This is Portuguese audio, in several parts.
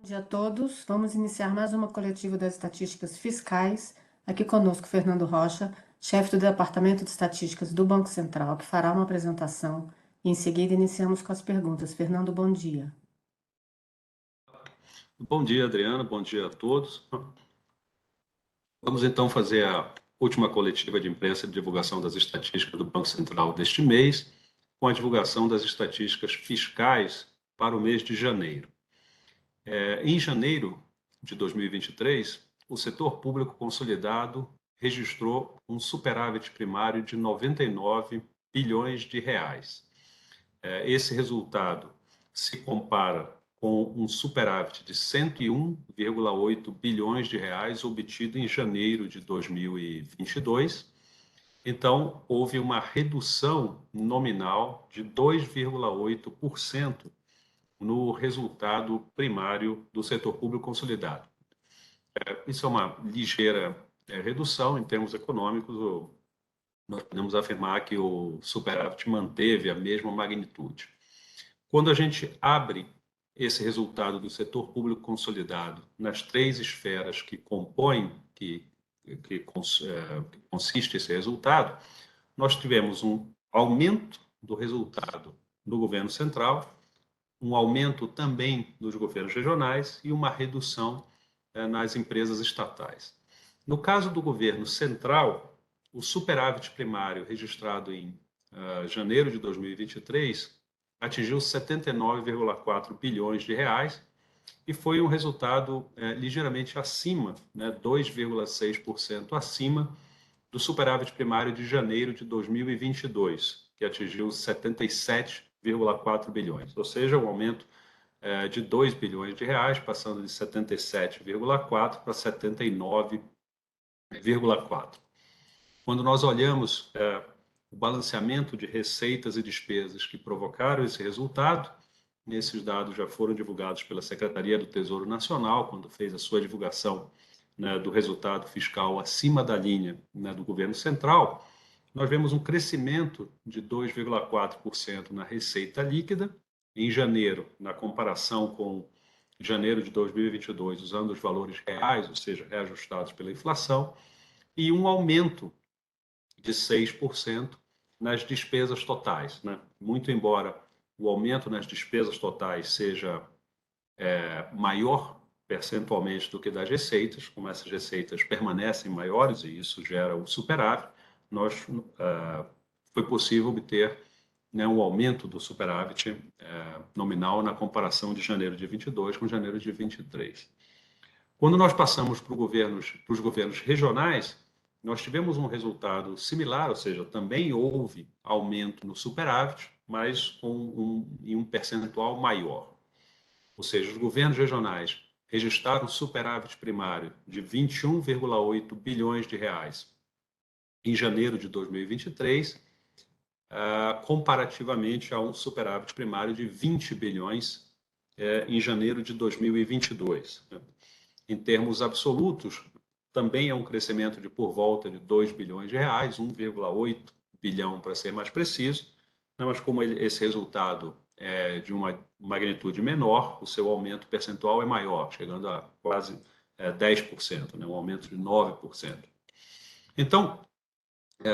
Bom dia a todos. Vamos iniciar mais uma coletiva das estatísticas fiscais. Aqui conosco, Fernando Rocha, chefe do Departamento de Estatísticas do Banco Central, que fará uma apresentação. E em seguida, iniciamos com as perguntas. Fernando, bom dia. Bom dia, Adriana. Bom dia a todos. Vamos então fazer a última coletiva de imprensa de divulgação das estatísticas do Banco Central deste mês, com a divulgação das estatísticas fiscais para o mês de janeiro. Em janeiro de 2023, o setor público consolidado registrou um superávit primário de 99 bilhões de reais. Esse resultado se compara com um superávit de 101,8 bilhões de reais obtido em janeiro de 2022. Então, houve uma redução nominal de 2,8% no resultado primário do setor público consolidado. Isso é uma ligeira redução em termos econômicos. Nós podemos afirmar que o superávit manteve a mesma magnitude. Quando a gente abre esse resultado do setor público consolidado nas três esferas que compõem, que consiste esse resultado, nós tivemos um aumento do resultado do governo central, um aumento também dos governos regionais e uma redução nas empresas estatais. No caso do governo central, o superávit primário registrado em janeiro de 2023 atingiu 79,4 bilhões de reais e foi um resultado ligeiramente acima, 2,6% acima do superávit primário de janeiro de 2022, que atingiu 77,4 bilhões, ou seja, um aumento de 2 bilhões de reais, passando de 77,4 para 79,4. Quando nós olhamos o balanceamento de receitas e despesas que provocaram esse resultado, esses dados já foram divulgados pela Secretaria do Tesouro Nacional, quando fez a sua divulgação do resultado fiscal acima da linha do governo central. Nós vemos um crescimento de 2,4% na receita líquida. Em janeiro, na comparação com janeiro de 2022, usando os valores reais, ou seja, reajustados pela inflação, e um aumento de 6% nas despesas totais. Muito embora o aumento nas despesas totais seja maior percentualmente do que das receitas, como essas receitas permanecem maiores e isso gera o superávit, foi possível obter um aumento do superávit nominal na comparação de janeiro de 22 com janeiro de 23. Quando nós passamos para os governos regionais, nós tivemos um resultado similar, ou seja, também houve aumento no superávit, mas em um percentual maior. Ou seja, os governos regionais registraram superávit primário de 21,8 bilhões de reais em janeiro de 2023, comparativamente a um superávit primário de 20 bilhões em janeiro de 2022. Em termos absolutos, também é um crescimento de por volta de 2 bilhões de reais, 1,8 bilhão para ser mais preciso, mas como esse resultado é de uma magnitude menor, o seu aumento percentual é maior, chegando a quase 10%, um aumento de 9%. Então,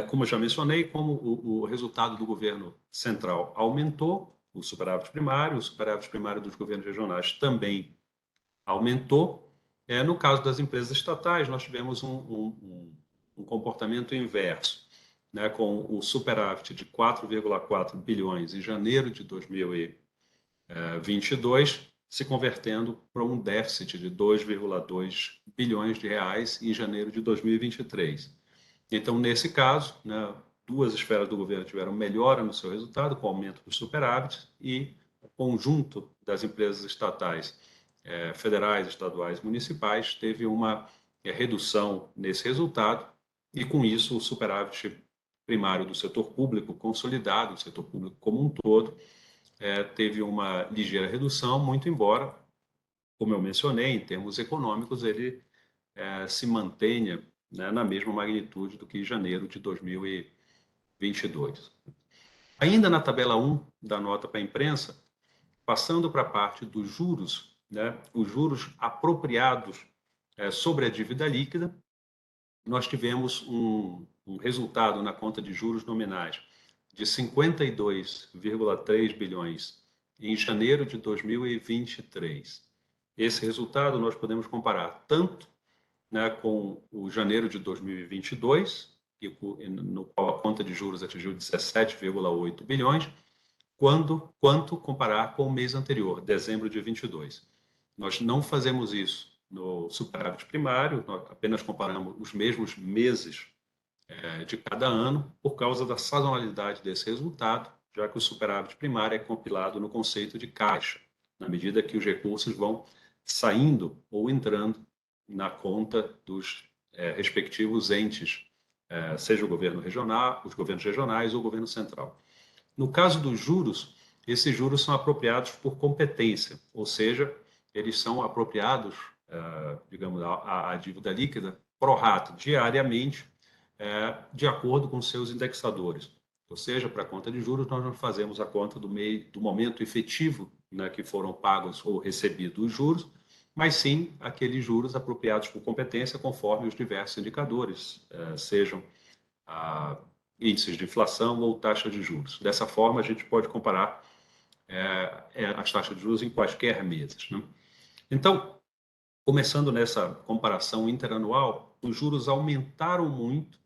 como eu já mencionei, como o resultado do governo central aumentou, o superávit primário dos governos regionais também aumentou. No caso das empresas estatais, nós tivemos um comportamento inverso, com o superávit de 4,4 bilhões em janeiro de 2022, se convertendo para um déficit de 2,2 bilhões de reais em janeiro de 2023. Então, nesse caso, duas esferas do governo tiveram melhora no seu resultado, com o aumento do superávit, e o conjunto das empresas estatais, federais, estaduais, municipais, teve uma redução nesse resultado, e com isso o superávit primário do setor público consolidado, o setor público como um todo, teve uma ligeira redução, muito embora, como eu mencionei, em termos econômicos, ele se mantenha na mesma magnitude do que em janeiro de 2022. Ainda na tabela 1 da nota para a imprensa, passando para a parte dos juros né, os juros apropriados sobre a dívida líquida, nós tivemos um resultado na conta de juros nominais de 52,3 bilhões em janeiro de 2023. Esse resultado nós podemos comparar tanto, né, com o janeiro de 2022, no qual a conta de juros atingiu 17,8 bilhões, quanto comparar com o mês anterior, dezembro de 22. Nós não fazemos isso no superávit primário, nós apenas comparamos os mesmos meses de cada ano por causa da sazonalidade desse resultado, já que o superávit primário é compilado no conceito de caixa, na medida que os recursos vão saindo ou entrando na conta dos respectivos entes, seja o governo regional, os governos regionais ou o governo central. No caso dos juros, esses juros são apropriados por competência, ou seja, eles são apropriados, digamos, à dívida líquida pro rata, diariamente, de acordo com seus indexadores. Ou seja, para a conta de juros, nós não fazemos a conta do momento efetivo, né, que foram pagos ou recebidos os juros, mas sim aqueles juros apropriados por competência conforme os diversos indicadores, sejam índices de inflação ou taxa de juros. Dessa forma, a gente pode comparar as taxas de juros em quaisquer meses, né? Então, começando nessa comparação interanual, os juros aumentaram muito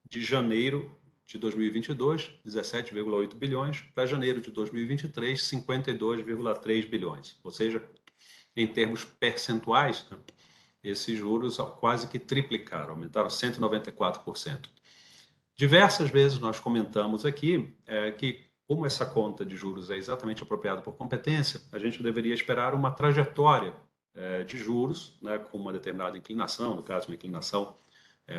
de janeiro de 2022, 17,8 bilhões, para janeiro de 2023, 52,3 bilhões. Ou seja, em termos percentuais, né, esses juros quase que triplicaram, aumentaram 194%. Diversas vezes nós comentamos aqui que, como essa conta de juros é exatamente apropriada por competência, a gente deveria esperar uma trajetória de juros, né, com uma determinada inclinação, no caso, uma inclinação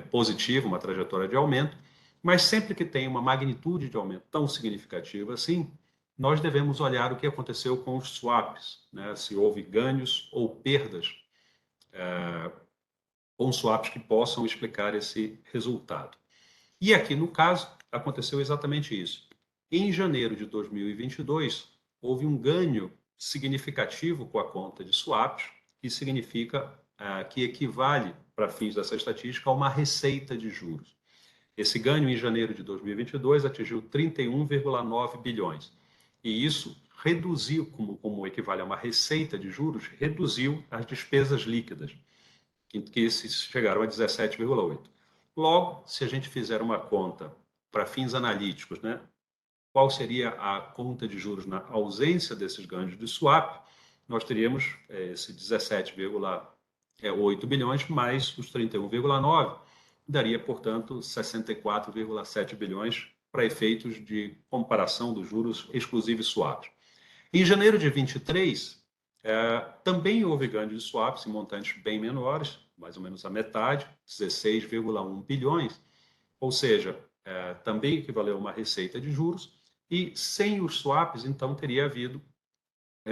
positiva, uma trajetória de aumento, mas sempre que tem uma magnitude de aumento tão significativa assim, nós devemos olhar o que aconteceu com os swaps, né, se houve ganhos ou perdas com swaps que possam explicar esse resultado. E aqui, no caso, aconteceu exatamente isso. Em janeiro de 2022, houve um ganho significativo com a conta de swaps, que significa que equivale, para fins dessa estatística, a uma receita de juros. Esse ganho em janeiro de 2022 atingiu 31,9 bilhões. E isso reduziu, como equivale a uma receita de juros, reduziu as despesas líquidas, que chegaram a 17,8. Logo, se a gente fizer uma conta para fins analíticos, né, qual seria a conta de juros na ausência desses ganhos de swap, nós teríamos esse 17,8 bilhões mais os 31,9, daria, portanto, 64,7 bilhões para efeitos de comparação dos juros exclusivos swaps. Em janeiro de 23, também houve ganhos de swaps em montantes bem menores, mais ou menos a metade, 16,1 bilhões, ou seja, também equivaleu a uma receita de juros, e sem os swaps, então, teria havido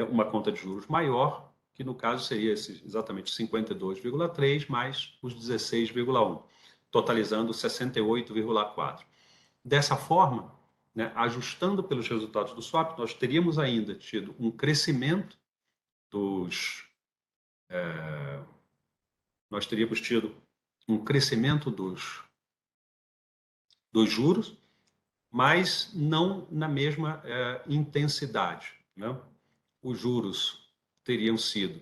uma conta de juros maior, que no caso seria exatamente 52,3 mais os 16,1, totalizando 68,4. Dessa forma, né, ajustando pelos resultados do swap, nós teríamos ainda tido um crescimento nós teríamos tido um crescimento dos juros, mas não na mesma intensidade, né? Os juros teriam sido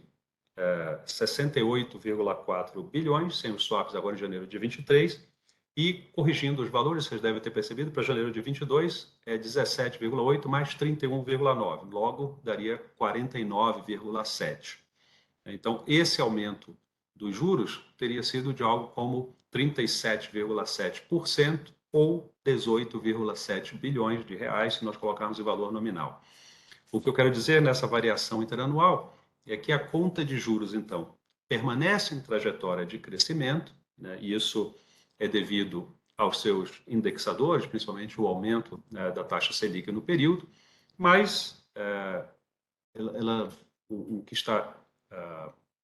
68,4 bilhões, sem os swaps agora em janeiro de 23, e corrigindo os valores, vocês devem ter percebido, para janeiro de 22 é 17,8 mais 31,9, logo daria 49,7. Então, esse aumento dos juros teria sido de algo como 37,7% ou 18,7 bilhões de reais, se nós colocarmos o valor nominal. O que eu quero dizer nessa variação interanual é que a conta de juros, então, permanece em trajetória de crescimento, né, e isso é devido aos seus indexadores, principalmente o aumento da taxa Selic no período, mas o que está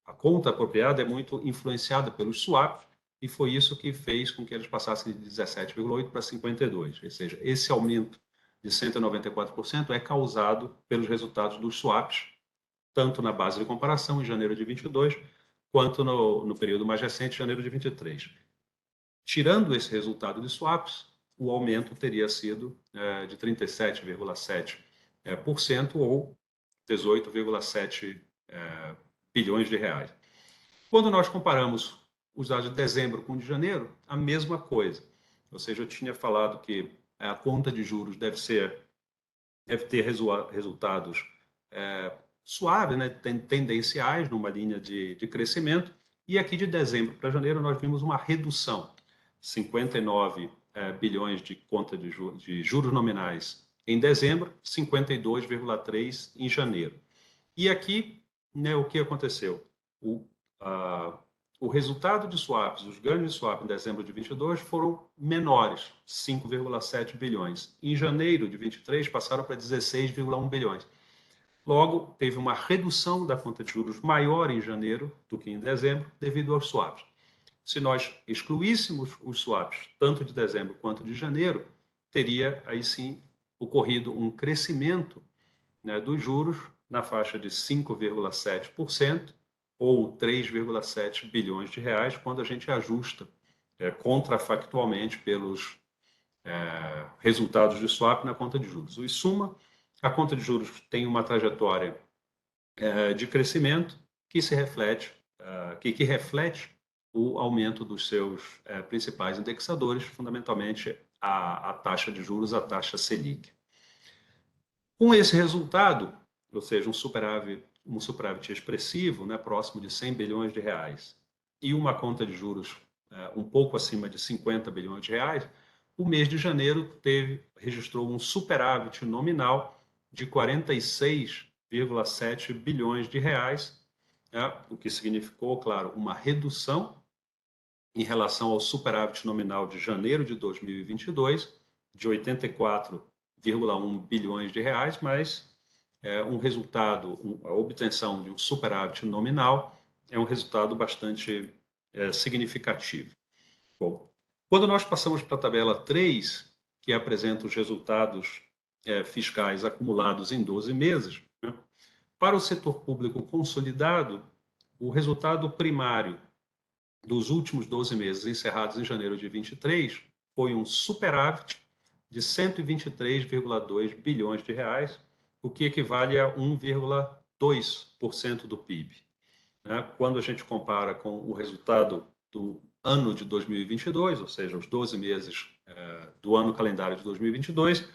a conta apropriada é muito influenciada pelos swaps, e foi isso que fez com que eles passassem de 17,8 para 52, ou seja, esse aumento de 194% é causado pelos resultados dos swaps, tanto na base de comparação, em janeiro de 22, quanto no período mais recente, janeiro de 23. Tirando esse resultado de swaps, o aumento teria sido de 37,7% ou 18,7 bilhões de reais. Quando nós comparamos os dados de dezembro com o de janeiro, a mesma coisa. Ou seja, eu tinha falado que a conta de juros deve ter resultados suaves, né, tendenciais, numa linha de crescimento. E aqui de dezembro para janeiro nós vimos uma redução, 59 bilhões de conta de juros nominais em dezembro, 52,3 em janeiro. E aqui, né, o que aconteceu? O resultado de swaps, os ganhos de swap em dezembro de 22 foram menores, 5,7 bilhões. Em janeiro de 23 passaram para 16,1 bilhões. Logo, teve uma redução da conta de juros maior em janeiro do que em dezembro, devido aos swaps. Se nós excluíssemos os swaps, tanto de dezembro quanto de janeiro, teria aí sim ocorrido um crescimento, né, dos juros na faixa de 5,7% ou 3,7 bilhões de reais, quando a gente ajusta contrafactualmente pelos resultados de swap na conta de juros. Em suma, a conta de juros tem uma trajetória de crescimento que reflete o aumento dos seus principais indexadores, fundamentalmente a taxa de juros, a taxa Selic. Com esse resultado, ou seja, um superávit expressivo, né, próximo de 100 bilhões de reais, e uma conta de juros um pouco acima de 50 bilhões de reais, o mês de janeiro registrou um superávit nominal de 46,7 bilhões de reais, né, o que significou, claro, uma redução em relação ao superávit nominal de janeiro de 2022, de 84,1 bilhões de reais, mas um resultado, a obtenção de um superávit nominal é um resultado bastante significativo. Bom, quando nós passamos para a tabela 3, que apresenta os resultados fiscais acumulados em 12 meses, né, para o setor público consolidado, o resultado primário dos últimos 12 meses encerrados em janeiro de 23 foi um superávit de 123,2 bilhões de reais, o que equivale a 1,2% do PIB. Quando a gente compara com o resultado do ano de 2022, ou seja, os 12 meses do ano calendário de 2022,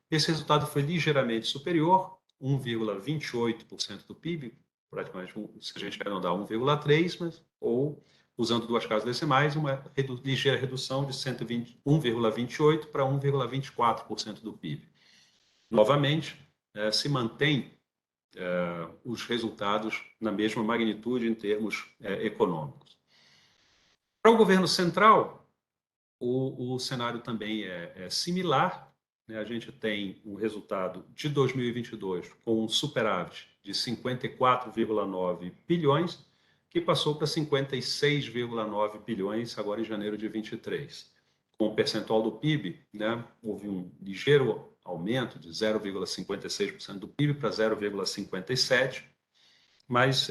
esse resultado foi ligeiramente superior, 1,28% do PIB, praticamente, se a gente arredondar, 1,3%, mas, ou, usando duas casas decimais, uma ligeira redução de 1,28% para 1,24% do PIB. Novamente, se mantém os resultados na mesma magnitude em termos econômicos. Para o governo central, o cenário também é similar, né? A gente tem um resultado de 2022 com um superávit de 54,9 bilhões, que passou para 56,9 bilhões agora em janeiro de 23. Com o percentual do PIB, né, houve um ligeiro aumento de 0,56% do PIB para 0,57%, mas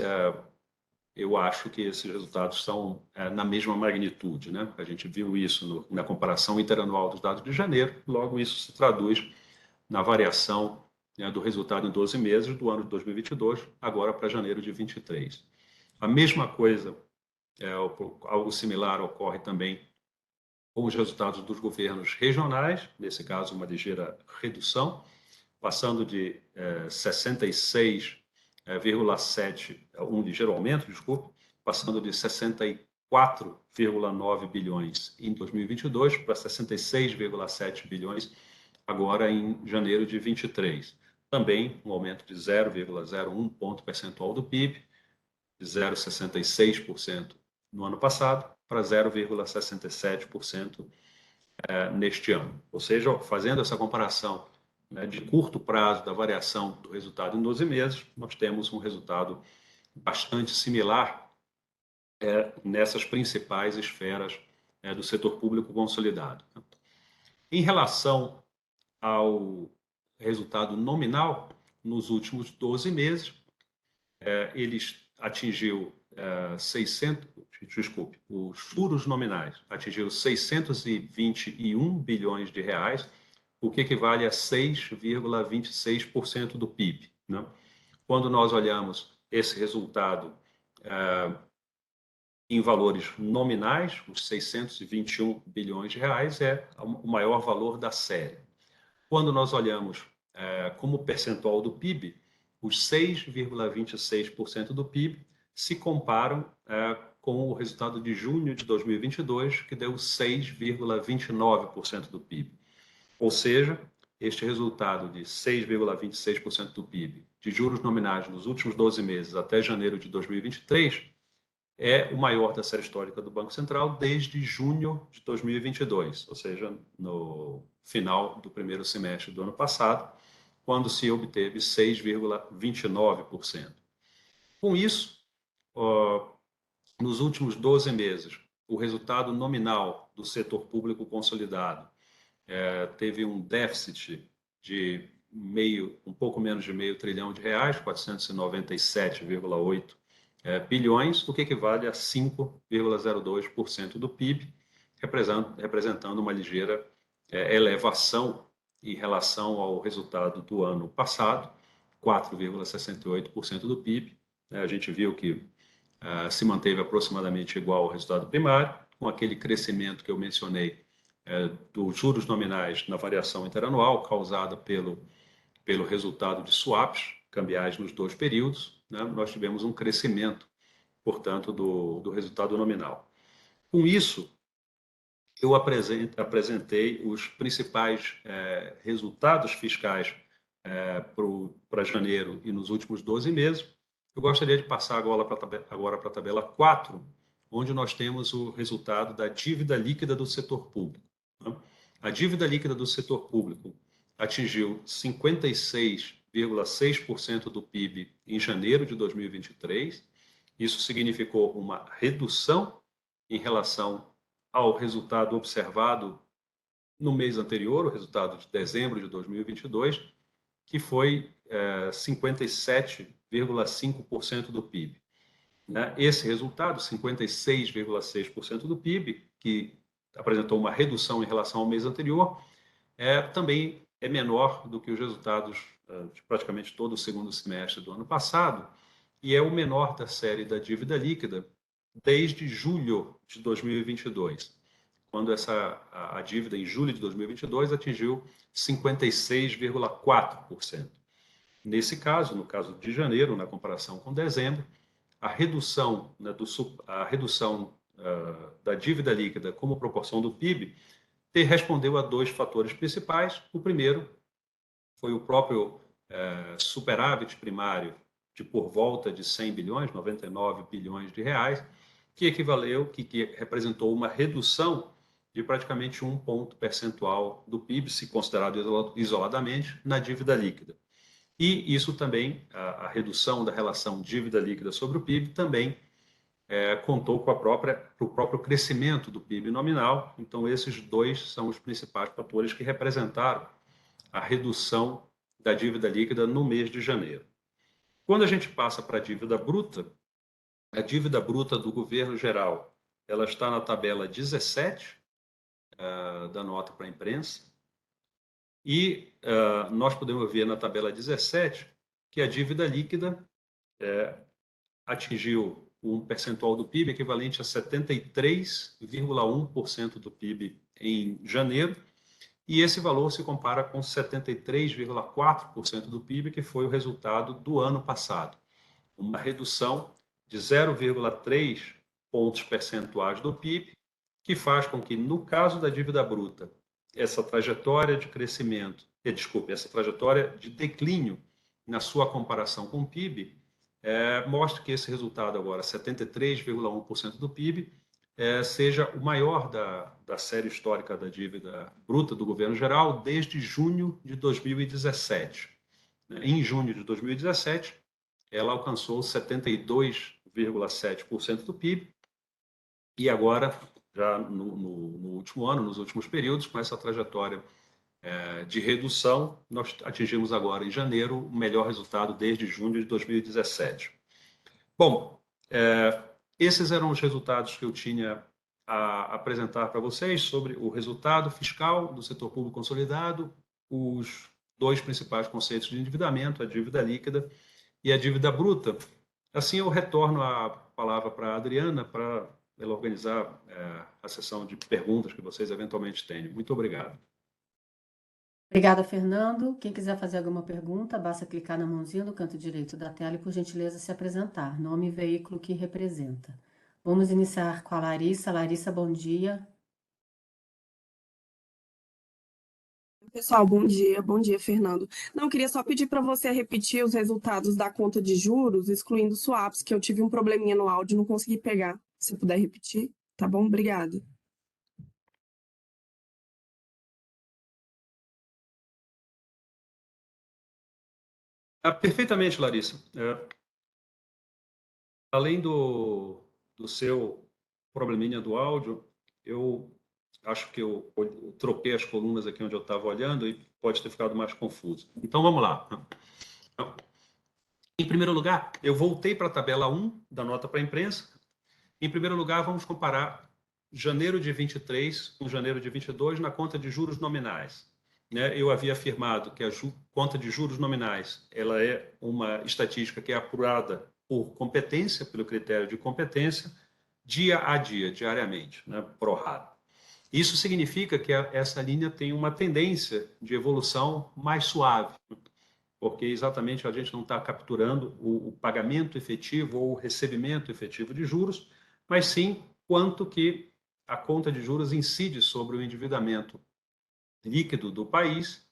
eu acho que esses resultados são na mesma magnitude, né? A gente viu isso na comparação interanual dos dados de janeiro, logo isso se traduz na variação, né, do resultado em 12 meses do ano de 2022, agora para janeiro de 23. A mesma coisa, algo similar ocorre também com os resultados dos governos regionais, nesse caso uma ligeira redução, passando de 66,7, um ligeiro aumento, desculpe, passando de 64,9 bilhões em 2022 para 66,7 bilhões agora em janeiro de 23. Também um aumento de 0,01 ponto percentual do PIB, de 0,66% no ano passado para 0,67% neste ano. Ou seja, fazendo essa comparação, né, de curto prazo da variação do resultado em 12 meses, nós temos um resultado bastante similar nessas principais esferas do setor público consolidado. Em relação ao resultado nominal, nos últimos 12 meses, ele atingiu 600, desculpe, os juros nominais atingiu 621 bilhões de reais, o que equivale a 6,26% do PIB, né? Quando nós olhamos esse resultado em valores nominais, os 621 bilhões de reais é o maior valor da série. Quando nós olhamos como percentual do PIB, os 6,26% do PIB se comparam com o resultado de junho de 2022, que deu 6,29% do PIB. Ou seja, este resultado de 6,26% do PIB de juros nominais nos últimos 12 meses até janeiro de 2023 é o maior da série histórica do Banco Central desde junho de 2022, ou seja, no final do primeiro semestre do ano passado, quando se obteve 6,29%. Com isso, nos últimos 12 meses, o resultado nominal do setor público consolidado teve um déficit de um pouco menos de meio trilhão de reais, 497,8 bilhões, o que equivale a 5,02% do PIB, representando uma ligeira elevação em relação ao resultado do ano passado, 4,68% do PIB. A gente viu que se manteve aproximadamente igual ao resultado primário, com aquele crescimento que eu mencionei dos juros nominais na variação interanual causada pelo resultado de swaps cambiais nos dois períodos, né? Nós tivemos um crescimento, portanto, do resultado nominal. Com isso, eu apresentei os principais resultados fiscais para janeiro e nos últimos 12 meses. Eu gostaria de passar agora para a tabela 4, onde nós temos o resultado da dívida líquida do setor público. A dívida líquida do setor público atingiu 56,6% do PIB em janeiro de 2023. Isso significou uma redução em relação ao resultado observado no mês anterior, o resultado de dezembro de 2022, que foi 57,5% do PIB. Esse resultado, 56,6% do PIB, que apresentou uma redução em relação ao mês anterior, também é menor do que os resultados de praticamente todo o segundo semestre do ano passado e é o menor da série da dívida líquida desde julho de 2022, quando a dívida em julho de 2022 atingiu 56,4%. Nesse caso, no caso de janeiro, na comparação com dezembro, a redução da dívida líquida como proporção do PIB respondeu a dois fatores principais. O primeiro foi o próprio superávit primário de por volta de 100 bilhões, 99 bilhões de reais, que representou uma redução de praticamente 1 ponto percentual do PIB, se considerado isoladamente, na dívida líquida. E isso também, a redução da relação dívida líquida sobre o PIB, também contou com o próprio crescimento do PIB nominal. Então, esses dois são os principais fatores que representaram a redução da dívida líquida no mês de janeiro. Quando a gente passa para a dívida bruta do governo geral, ela está na tabela 17 da nota para a imprensa, e nós podemos ver na tabela 17 que a dívida líquida atingiu um percentual do PIB equivalente a 73,1% do PIB em janeiro, e esse valor se compara com 73,4% do PIB, que foi o resultado do ano passado. Uma redução de 0,3 pontos percentuais do PIB, que faz com que, no caso da dívida bruta, essa trajetória de declínio na sua comparação com o PIB, mostra que esse resultado agora, 73,1% do PIB, seja o maior da série histórica da dívida bruta do governo geral desde junho de 2017. Em junho de 2017, ela alcançou 72,7% do PIB, e agora, já no último ano, nos últimos períodos, com essa trajetória de redução, nós atingimos agora, em janeiro, o melhor resultado desde junho de 2017. Bom, esses eram os resultados que eu tinha a apresentar para vocês sobre o resultado fiscal do setor público consolidado, os dois principais conceitos de endividamento, a dívida líquida e a dívida bruta. Assim, eu retorno a palavra para a Adriana para ela organizar a sessão de perguntas que vocês eventualmente tenham. Muito obrigado. Obrigada, Fernando. Quem quiser fazer alguma pergunta, basta clicar na mãozinha do canto direito da tela e, por gentileza, se apresentar. Nome e veículo que representa. Vamos iniciar com a Larissa. Larissa, bom dia. Pessoal, bom dia, Fernando. Não, eu queria só pedir para você repetir os resultados da conta de juros, excluindo swaps, que eu tive um probleminha no áudio, não consegui pegar. Se puder repetir, tá bom? Obrigada. Perfeitamente, Larissa. Além do seu probleminha do áudio, eu acho que eu troquei as colunas aqui onde eu estava olhando e pode ter ficado mais confuso. Então, vamos lá. Em primeiro lugar, eu voltei para a tabela 1 da nota para a imprensa. Em primeiro lugar, vamos comparar janeiro de 23 com janeiro de 22 na conta de juros nominais. Eu havia afirmado que a conta de juros nominais ela é uma estatística que é apurada por competência, pelo critério de competência, dia a dia, diariamente, pro rata. Isso significa que essa linha tem uma tendência de evolução mais suave, porque exatamente a gente não está capturando o pagamento efetivo ou o recebimento efetivo de juros, mas sim quanto que a conta de juros incide sobre o endividamento líquido do país,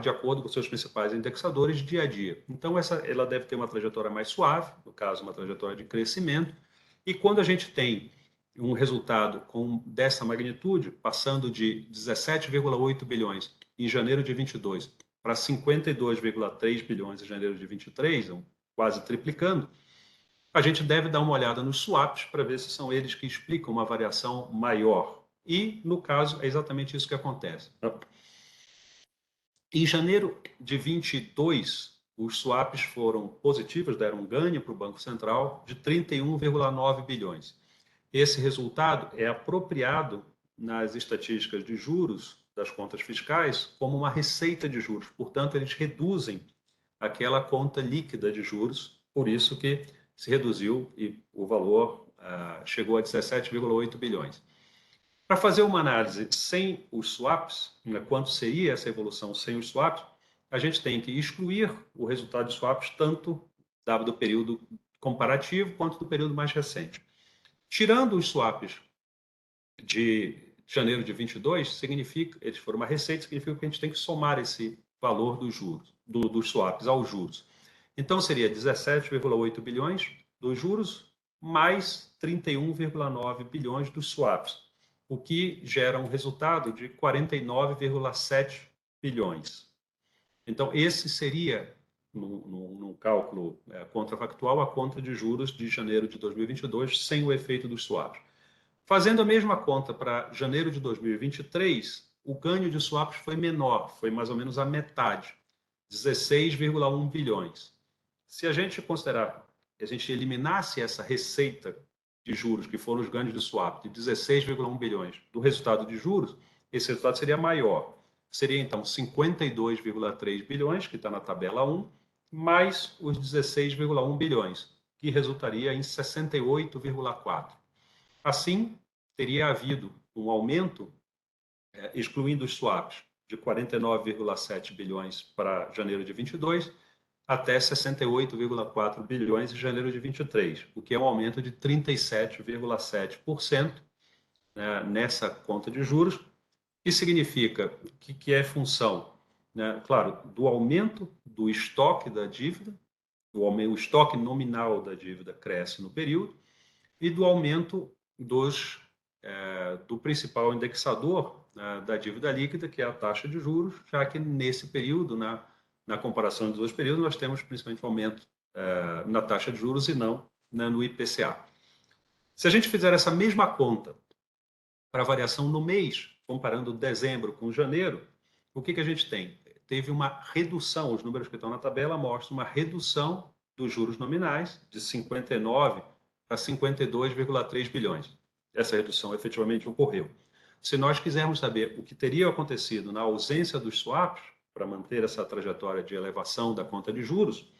de acordo com seus principais indexadores dia a dia. Então, ela deve ter uma trajetória mais suave, no caso, uma trajetória de crescimento, e quando a gente tem um resultado dessa magnitude, passando de 17,8 bilhões em janeiro de 22 para 52,3 bilhões em janeiro de 23, quase triplicando, a gente deve dar uma olhada nos swaps para ver se são eles que explicam uma variação maior. E, no caso, é exatamente isso que acontece. Em janeiro de 22, os swaps foram positivos, deram um ganho para o Banco Central de 31,9 bilhões. Esse resultado é apropriado nas estatísticas de juros das contas fiscais como uma receita de juros. Portanto, eles reduzem aquela conta líquida de juros, por isso que se reduziu e o valor chegou a 17,8 bilhões. Para fazer uma análise sem os swaps, quanto seria essa evolução sem os swaps, a gente tem que excluir o resultado de swaps tanto do período comparativo quanto do período mais recente. Tirando os swaps de janeiro de 22, significa, eles foram uma receita, significa que a gente tem que somar esse valor dos juros, dos swaps aos juros. Então, seria 17,8 bilhões dos juros mais 31,9 bilhões dos swaps, o que gera um resultado de 49,7 bilhões. Então, esse seria, num cálculo contrafactual, a conta de juros de janeiro de 2022, sem o efeito dos swaps. Fazendo a mesma conta para janeiro de 2023, o ganho de swaps foi menor, foi mais ou menos a metade, 16,1 bilhões. Se a gente considerar que a gente eliminasse essa receita de juros, que foram os ganhos de swap, de 16,1 bilhões, do resultado de juros, esse resultado seria maior. Seria, então, 52,3 bilhões, que está na tabela 1, mais os 16,1 bilhões, que resultaria em 68,4. Assim, teria havido um aumento, excluindo os swaps, de 49,7 bilhões para janeiro de 22 até 68,4 bilhões em janeiro de 23, o que é um aumento de 37,7% nessa conta de juros, que significa que é função, claro, do aumento do estoque da dívida, o estoque nominal da dívida cresce no período, e do aumento do principal indexador da dívida líquida, que é a taxa de juros, já que nesse período, na comparação dos dois períodos, nós temos principalmente aumento na taxa de juros e não no IPCA. Se a gente fizer essa mesma conta para a variação no mês, comparando dezembro com janeiro, o que a gente tem? Teve uma redução, os números que estão na tabela mostram uma redução dos juros nominais, de 59 para 52,3 bilhões. Essa redução efetivamente ocorreu. Se nós quisermos saber o que teria acontecido na ausência dos swaps, para manter essa trajetória de elevação da conta de juros,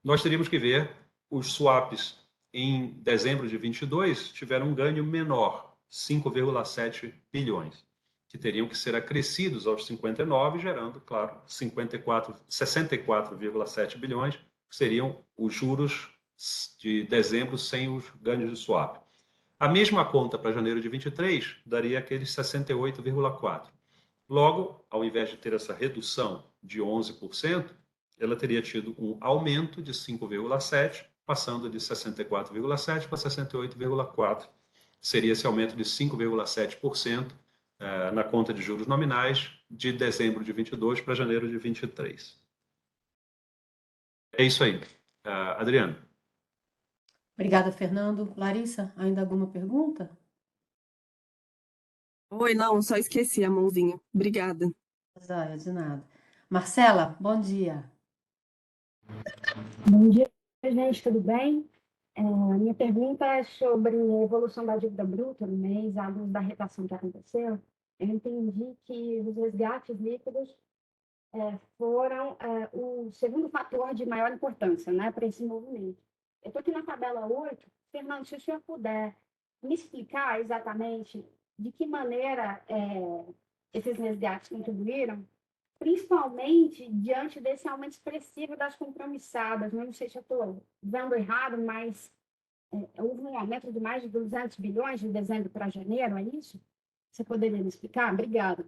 nós teríamos que ver os swaps em dezembro de 22 tiveram um ganho menor, 5,7 bilhões, que teriam que ser acrescidos aos 59, gerando, claro, 64,7 bilhões, que seriam os juros de dezembro sem os ganhos de swap. A mesma conta para janeiro de 23 daria aqueles 68,4. Logo, ao invés de ter essa redução de 11%, ela teria tido um aumento de 5,7%, passando de 64,7% para 68,4%. Seria esse aumento de 5,7% na conta de juros nominais de dezembro de 22 para janeiro de 23. É isso aí. Adriano. Obrigada, Fernando. Larissa, ainda alguma pergunta? Oi, não, só esqueci a mãozinha. Obrigada. Zóia, de nada. Marcela, bom dia. Bom dia, gente, tudo bem? Minha pergunta é sobre a evolução da dívida bruta no mês, à luz da retração que aconteceu. Eu entendi que os resgates líquidos foram o segundo fator de maior importância, né, para esse movimento. Eu estou aqui na tabela 8. Fernando, se o senhor puder me explicar exatamente de que maneira esses resgates contribuíram, principalmente diante desse aumento expressivo das compromissadas. Eu não sei se eu estou vendo errado, mas houve um aumento de mais de 200 bilhões de dezembro para janeiro, é isso? Você poderia me explicar? Obrigada.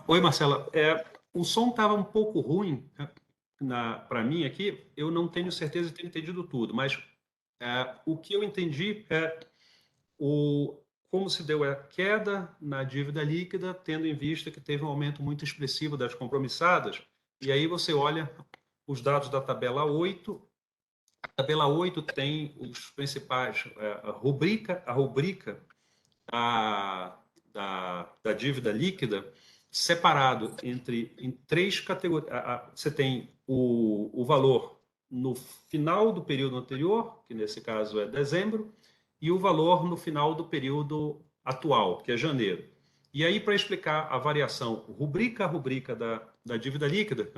Oi, Marcela. O som estava um pouco ruim para mim aqui. Eu não tenho certeza de ter entendido tudo, mas o que eu entendi é como se deu a queda na dívida líquida, tendo em vista que teve um aumento muito expressivo das compromissadas. E aí você olha os dados da tabela 8. A tabela 8 tem os principais, a rubrica da dívida líquida, separado em três categorias. Você tem o valor no final do período anterior, que nesse caso é dezembro, e o valor no final do período atual, que é janeiro. E aí, para explicar a variação rubrica a rubrica da dívida líquida,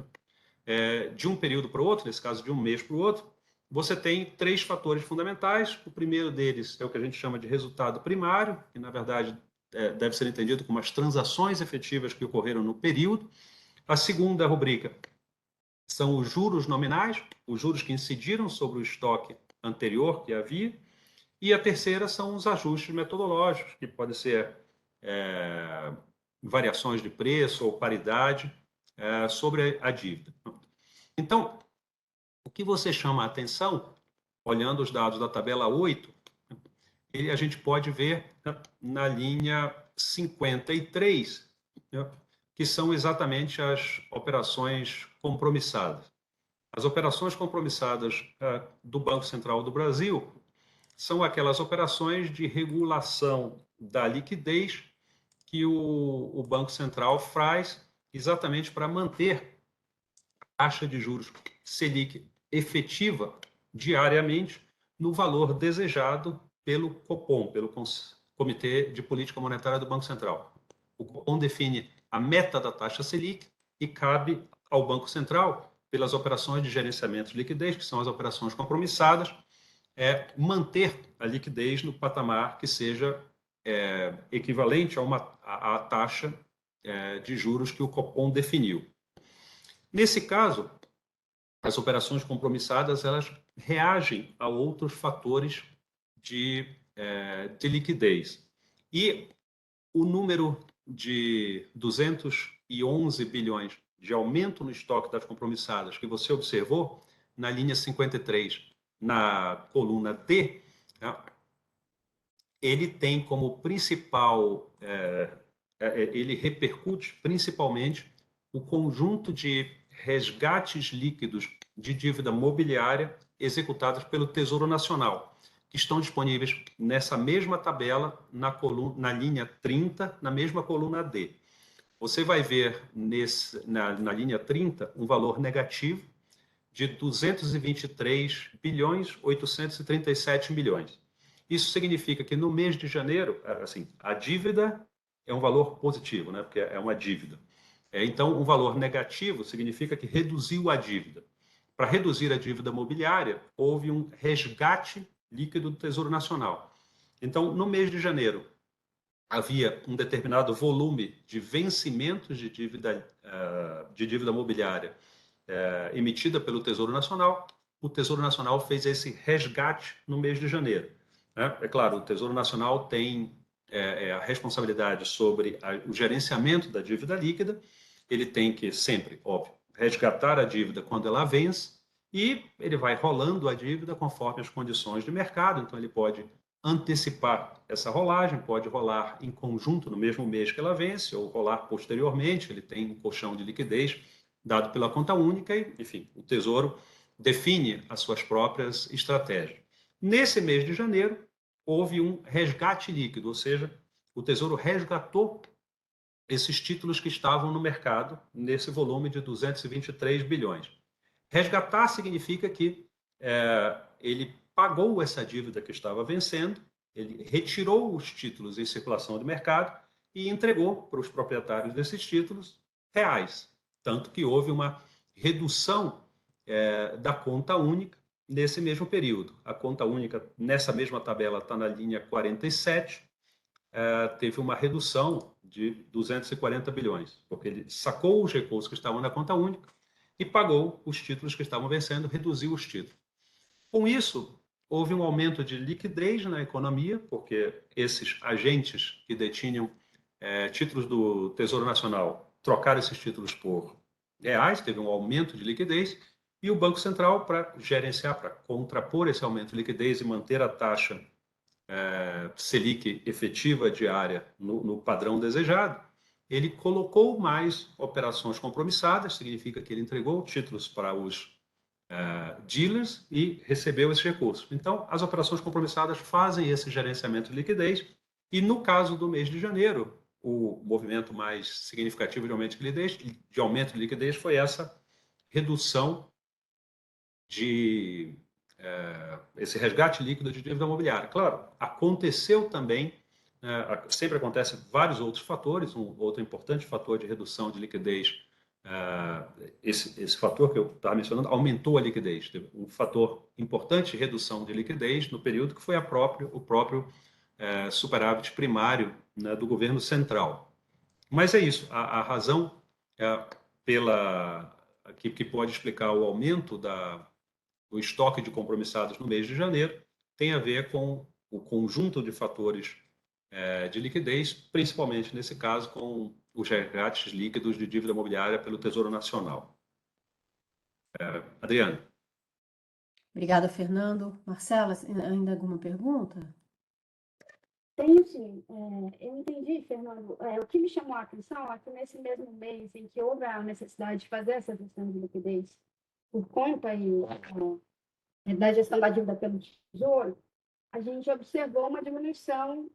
de um período para o outro, nesse caso de um mês para o outro, você tem três fatores fundamentais. O primeiro deles é o que a gente chama de resultado primário, que na verdade deve ser entendido como as transações efetivas que ocorreram no período. A segunda rubrica são os juros nominais, os juros que incidiram sobre o estoque anterior que havia. E a terceira são os ajustes metodológicos, que podem ser variações de preço ou paridade sobre a dívida. Então, o que você chama a atenção, olhando os dados da tabela 8, a gente pode ver na linha 53, que são exatamente as operações compromissadas. As operações compromissadas do Banco Central do Brasil são aquelas operações de regulação da liquidez que o Banco Central faz exatamente para manter a taxa de juros Selic efetiva diariamente no valor desejado pelo Copom, pelo Comitê de Política Monetária do Banco Central. O Copom define a meta da taxa Selic e cabe ao Banco Central, pelas operações de gerenciamento de liquidez, que são as operações compromissadas, manter a liquidez no patamar que seja equivalente à taxa de juros que o Copom definiu. Nesse caso, as operações compromissadas elas reagem a outros fatores de liquidez. E o número de 211 bilhões de aumento no estoque das compromissadas que você observou na linha 53, na coluna D, ele tem como principal, ele repercute principalmente o conjunto de resgates líquidos de dívida mobiliária executados pelo Tesouro Nacional, que estão disponíveis nessa mesma tabela, na linha 30, na mesma coluna D. você vai ver na linha 30 um valor negativo de 223 bilhões 837 milhões. Isso significa que no mês de janeiro, assim, a dívida é um valor positivo, né? Porque é uma dívida. Então, um valor negativo significa que reduziu a dívida. Para reduzir a dívida mobiliária, houve um resgate líquido do Tesouro Nacional. Então, no mês de janeiro, havia um determinado volume de vencimentos de dívida mobiliária emitida pelo Tesouro Nacional. O Tesouro Nacional fez esse resgate no mês de janeiro. Né? É claro, o Tesouro Nacional tem a responsabilidade sobre o gerenciamento da dívida líquida. Ele tem que sempre, óbvio, resgatar a dívida quando ela vence e ele vai rolando a dívida conforme as condições de mercado. Então, ele pode antecipar essa rolagem, pode rolar em conjunto no mesmo mês que ela vence ou rolar posteriormente. Ele tem um colchão de liquidez dado pela conta única e, enfim, o Tesouro define as suas próprias estratégias. Nesse mês de janeiro, houve um resgate líquido, ou seja, o Tesouro resgatou esses títulos que estavam no mercado nesse volume de 223 bilhões. Resgatar significa que ele pagou essa dívida que estava vencendo, ele retirou os títulos em circulação de mercado e entregou para os proprietários desses títulos reais. Tanto que houve uma redução da conta única nesse mesmo período. A conta única, nessa mesma tabela, está na linha 47, teve uma redução de 240 bilhões, porque ele sacou os recursos que estavam na conta única e pagou os títulos que estavam vencendo, reduziu os títulos. Com isso, houve um aumento de liquidez na economia, porque esses agentes que detinham títulos do Tesouro Nacional trocaram esses títulos por reais, teve um aumento de liquidez, e o Banco Central, para gerenciar, para contrapor esse aumento de liquidez e manter a taxa Selic efetiva diária no padrão desejado, ele colocou mais operações compromissadas, significa que ele entregou títulos para os dealers e recebeu esses recursos. Então, as operações compromissadas fazem esse gerenciamento de liquidez e, no caso do mês de janeiro, o movimento mais significativo de aumento de liquidez foi essa redução de esse resgate líquido de dívida imobiliária. Claro, aconteceu também, sempre acontece vários outros fatores, um outro importante fator de redução de liquidez, esse fator que eu estava mencionando, aumentou a liquidez. Teve um fator importante de redução de liquidez no período que foi o próprio superávit primário, né, do governo central. Mas é isso, a razão que pode explicar o aumento do estoque de compromissados no mês de janeiro tem a ver com o conjunto de fatores de liquidez, principalmente nesse caso com os resgates líquidos de dívida imobiliária pelo Tesouro Nacional. Adriana. Obrigada, Fernando. Marcela, ainda alguma pergunta? Tenho sim. Eu entendi, Fernando. O que me chamou a atenção é que nesse mesmo mês em que houve a necessidade de fazer essa gestão de liquidez por conta da gestão da dívida pelo Tesouro, a gente observou uma diminuição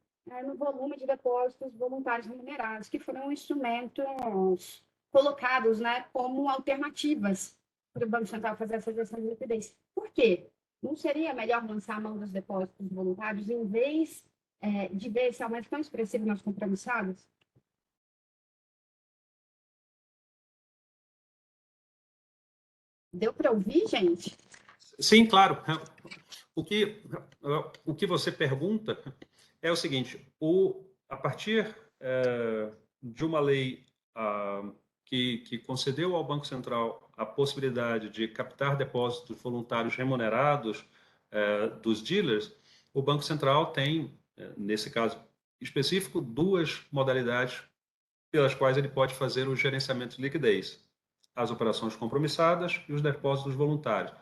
no volume de depósitos voluntários remunerados, que foram instrumentos colocados, né, como alternativas para o Banco Central fazer essa gestão de liquidez. Por quê? Não seria melhor lançar a mão dos depósitos voluntários em vez de ver esse aumento tão expressivo nas compromissadas? Deu para ouvir, gente? Sim, claro. O que você pergunta é o seguinte: a partir de uma lei que concedeu ao Banco Central a possibilidade de captar depósitos voluntários remunerados dos dealers, o Banco Central tem, nesse caso específico, duas modalidades pelas quais ele pode fazer o gerenciamento de liquidez: as operações compromissadas e os depósitos voluntários.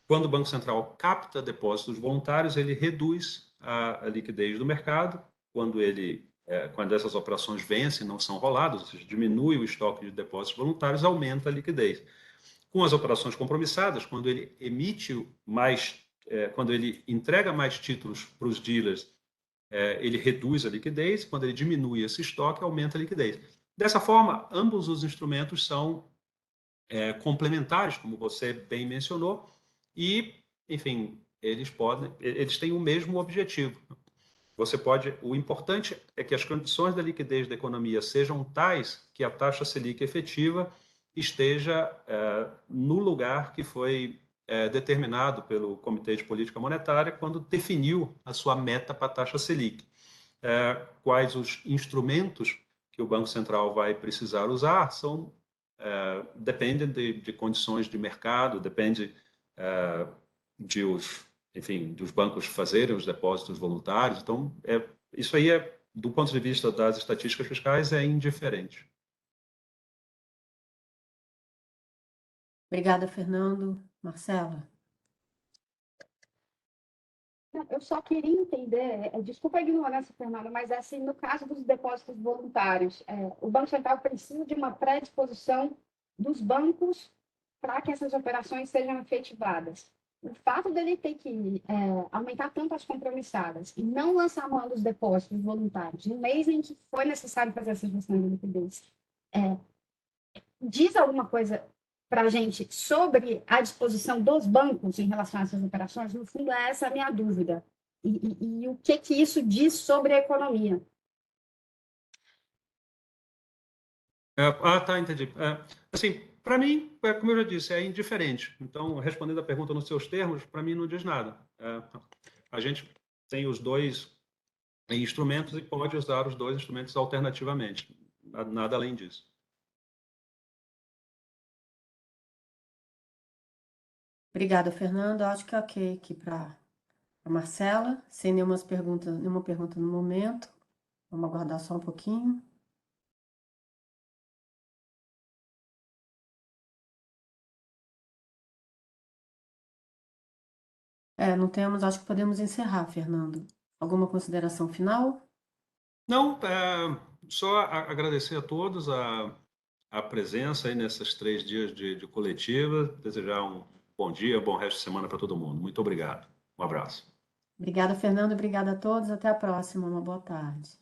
Quando o Banco Central capta depósitos voluntários, ele reduz a liquidez do mercado. Quando essas operações vencem, não são roladas, ou seja, diminui o estoque de depósitos voluntários, aumenta a liquidez. Com as operações compromissadas, quando ele quando ele entrega mais títulos para os dealers, ele reduz a liquidez. Quando ele diminui esse estoque, aumenta a liquidez. Dessa forma, ambos os instrumentos são complementares, como você bem mencionou, e, enfim, eles têm o mesmo objetivo. O importante é que as condições da liquidez da economia sejam tais que a taxa Selic efetiva esteja no lugar que foi determinado pelo Comitê de Política Monetária quando definiu a sua meta para a taxa Selic. Quais os instrumentos que o Banco Central vai precisar usar dependem de condições de mercado, depende dos bancos fazerem os depósitos voluntários. Então, isso aí do ponto de vista das estatísticas fiscais, é indiferente. Obrigada, Fernando. Marcela? Eu só queria entender, desculpa a ignorância, Fernanda, mas assim, no caso dos depósitos voluntários, o Banco Central precisa de uma predisposição dos bancos para que essas operações sejam efetivadas. O fato dele ter que aumentar tanto as compromissadas e não lançar mão dos depósitos voluntários no mês em que foi necessário fazer essa gestão de liquidez, diz alguma coisa para a gente sobre a disposição dos bancos em relação a essas operações? No fundo, essa é a minha dúvida. E o que isso diz sobre a economia? Tá, entendi. Assim, para mim, como eu já disse, é indiferente. Então, respondendo a pergunta nos seus termos, para mim não diz nada. A gente tem os dois instrumentos e pode usar os dois instrumentos alternativamente. Nada além disso. Obrigada, Fernando. Acho que é ok aqui para a Marcela, sem nenhuma pergunta no momento. Vamos aguardar só um pouquinho. Não temos, acho que podemos encerrar, Fernando. Alguma consideração final? Não, só agradecer a todos a presença aí nesses 3 dias de coletiva, desejar um bom dia, bom resto de semana para todo mundo. Muito obrigado. Um abraço. Obrigada, Fernando. Obrigada a todos. Até a próxima. Uma boa tarde.